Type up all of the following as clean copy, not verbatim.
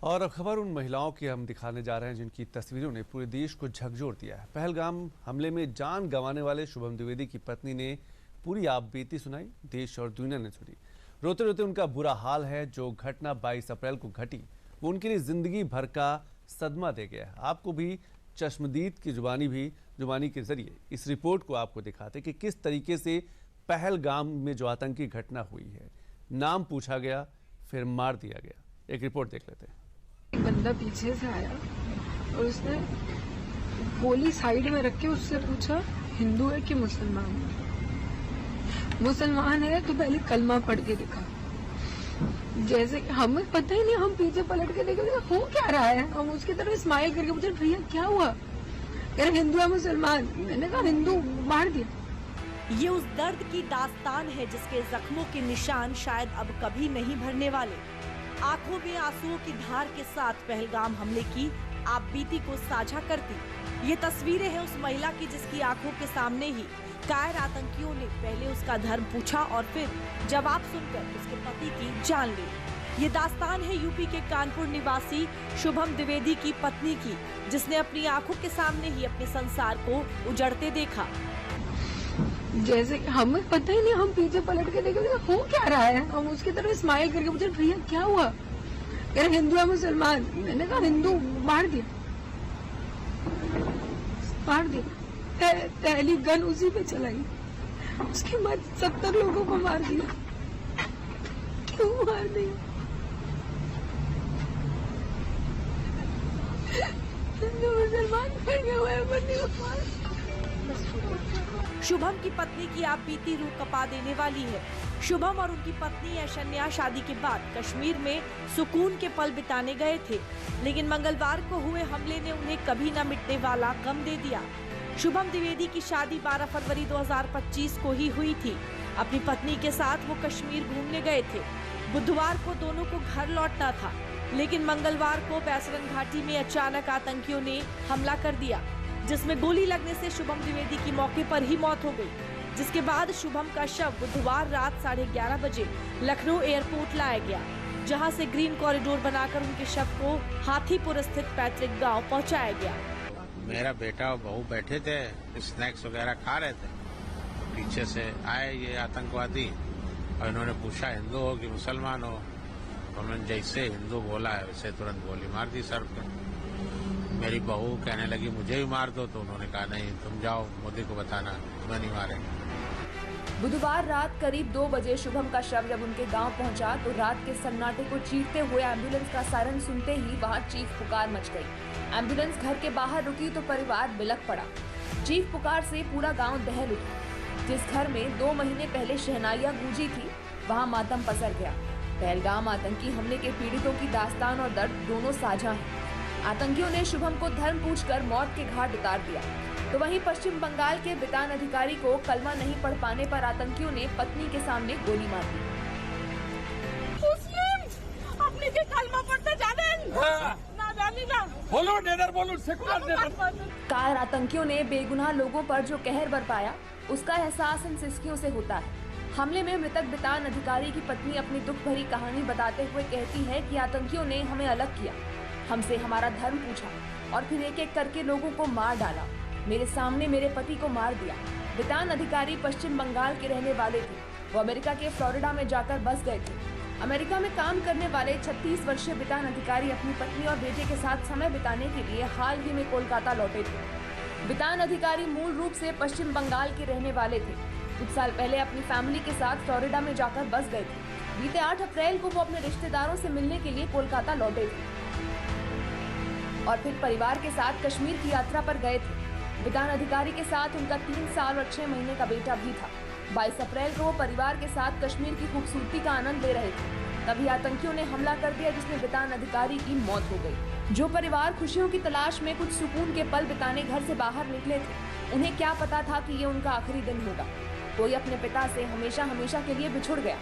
और अब खबर उन महिलाओं की हम दिखाने जा रहे हैं जिनकी तस्वीरों ने पूरे देश को झकझोर दिया है। पहलगाम हमले में जान गंवाने वाले शुभम द्विवेदी की पत्नी ने पूरी आपबीती सुनाई। देश और दुनिया ने सुनी। रोते रोते उनका बुरा हाल है। जो घटना 22 अप्रैल को घटी वो उनके लिए जिंदगी भर का सदमा दे गया है। आपको भी चश्मदीद की जुबानी के जरिए इस रिपोर्ट को आपको दिखाते कि किस तरीके से पहलगाम में जो आतंकी घटना हुई है, नाम पूछा गया फिर मार दिया गया। एक रिपोर्ट देख लेते हैं। एक बंदा पीछे से आया और उसने गोली साइड में रख के उससे पूछा हिंदू है कि मुसलमान है। मुसलमान है तो पहले कलमा पढ़ के दिखा। जैसे हमें पता ही नहीं, हम पीछे पलट के देखे हो क्या रहा है। हम उसकी तरफ स्माइल करके पूछे भैया क्या हुआ, कह रहे हिंदू है मुसलमान। मैंने कहा हिंदू, मार दिया। ये उस दर्द की दास्तान है जिसके जख्मों के निशान शायद अब कभी नहीं भरने वाले। आंखों में आंसुओं की धार के साथ पहलगाम हमले की आपबीती को साझा करती ये तस्वीरें हैं उस महिला की जिसकी आंखों के सामने ही कायर आतंकियों ने पहले उसका धर्म पूछा और फिर जवाब सुनकर उसके पति की जान ली। ये दास्तान है यूपी के कानपुर निवासी शुभम द्विवेदी की पत्नी की, जिसने अपनी आंखों के सामने ही अपने संसार को उजड़ते देखा। जैसे हमें पता ही नहीं, हम पीछे पलट के देखे हो क्या रहा है। हम उसकी तरफ स्माइल करके पूछे भैया क्या हुआ, कह रहे हिंदू है मुसलमान। मैंने कहा हिंदू, मार दिया। पहली गन उसी पे चलाई, उसके बाद 70 लोगों को मार दिया। क्यों मार दिया? हिंदू मुसलमान बने हुए बंदी को मार। शुभम की पत्नी की आपबीती रूह कपा देने वाली है। शुभम और उनकी पत्नी ऐशन्या शादी के बाद कश्मीर में सुकून के पल बिताने गए थे, लेकिन मंगलवार को हुए हमले ने उन्हें कभी न मिटने वाला गम दे दिया। शुभम द्विवेदी की शादी 12 फरवरी 2025 को ही हुई थी। अपनी पत्नी के साथ वो कश्मीर घूमने गए थे। बुधवार को दोनों को घर लौटना था, लेकिन मंगलवार को बैसरन घाटी में अचानक आतंकियों ने हमला कर दिया, जिसमें गोली लगने से शुभम द्विवेदी की मौके पर ही मौत हो गई। जिसके बाद शुभम का शव बुधवार रात 11:30 बजे लखनऊ एयरपोर्ट लाया गया, जहां से ग्रीन कॉरिडोर बनाकर उनके शव को हाथीपुर स्थित पैतृक गांव पहुंचाया गया। मेरा बेटा और बहू बैठे थे, स्नैक्स वगैरह खा रहे थे। पीछे से आए ये आतंकवादी और इन्होंने पूछा हिंदू हो कि मुसलमान हो। उन्होंने जैसे हिंदू बोला है वैसे तुरंत गोली मार दी सर पे। मेरी बहू कहने लगी मुझे भी मार दो, तो उन्होंने कहा नहीं तुम जाओ, मोदी को बताना, तुम्हें नहीं मारेंगे। बुधवार रात करीब 2 बजे शुभम का शव जब उनके गांव पहुंचा तो रात के सन्नाटे को चीरते हुए एम्बुलेंस का सायरन सुनते ही वहां चीख पुकार मच गई। एम्बुलेंस घर के बाहर रुकी तो परिवार बिलख पड़ा। चीख पुकार से पूरा गांव दहल उठा। जिस घर में 2 महीने पहले शहनाइयां गूंजी थी वहां मातम पसर गया। पहलगाम आतंकी हमले के पीड़ितों की दास्तान और दर्द दोनों साझा हैं। आतंकियों ने शुभम को धर्म पूछकर मौत के घाट उतार दिया, तो वहीं पश्चिम बंगाल के बितान अधिकारी को कलमा नहीं पढ़ पाने पर आतंकियों ने पत्नी के सामने गोली मार दी। अपने के कलमा पढ़ते जाने ना जानी ना बोलो नेदर बोलो सेकुलर नेदर। कायर आतंकियों ने बेगुनाह लोगों पर जो कहर बरपाया उसका एहसास इन सिस्कियों से होता है। हमले में मृतक बितान अधिकारी की पत्नी अपनी दुख भरी कहानी बताते हुए कहती है कि आतंकियों ने हमें अलग किया, हमसे हमारा धर्म पूछा और फिर एक एक करके लोगों को मार डाला। मेरे सामने मेरे पति को मार दिया। बितान अधिकारी पश्चिम बंगाल के रहने वाले थे। वो अमेरिका के फ्लोरिडा में जाकर बस गए थे। अमेरिका में काम करने वाले 36 वर्षीय बितान अधिकारी अपनी पत्नी और बेटे के साथ समय बिताने के लिए हाल ही में कोलकाता लौटे थे। बितान अधिकारी मूल रूप से पश्चिम बंगाल के रहने वाले थे। कुछ साल पहले अपनी फैमिली के साथ फ्लोरिडा में जाकर बस गए थे। बीते 8 अप्रैल को वो अपने रिश्तेदारों से मिलने के लिए कोलकाता लौटे थे और फिर परिवार के साथ कश्मीर की यात्रा पर गए थे। बितान अधिकारी के साथ उनका 3 साल और 6 महीने का बेटा भी था। 22 अप्रैल को वो परिवार के साथ कश्मीर की खूबसूरती का आनंद ले रहे थे, तभी आतंकियों ने हमला कर दिया जिसमें बितान अधिकारी की मौत हो गई। जो परिवार खुशियों की तलाश में कुछ सुकून के पल बिताने घर से बाहर निकले थे, उन्हें क्या पता था कि ये उनका आखिरी दिन होगा। कोई अपने पिता से हमेशा हमेशा के लिए बिछुड़ गया,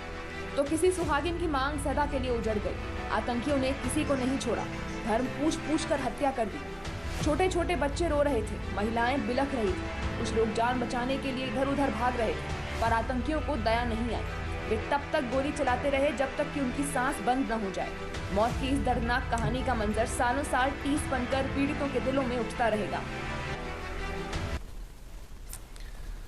तो किसी सुहागिन की मांग सदा के लिए उजड़ गई। आतंकियों ने किसी को नहीं छोड़ा, धर्म पूछ कर हत्या कर दी। छोटे छोटे बच्चे रो रहे थे, महिलाएं बिलख रही थी, कुछ लोग जान बचाने के लिए इधर उधर भाग रहे थे, पर आतंकियों को दया नहीं आई। वे तब तक गोली चलाते रहे जब तक कि उनकी सांस बंद न हो जाए। मौत की इस दर्दनाक कहानी का मंजर सालों साल टीस बनकर पीड़ितों के दिलों में उठता रहेगा।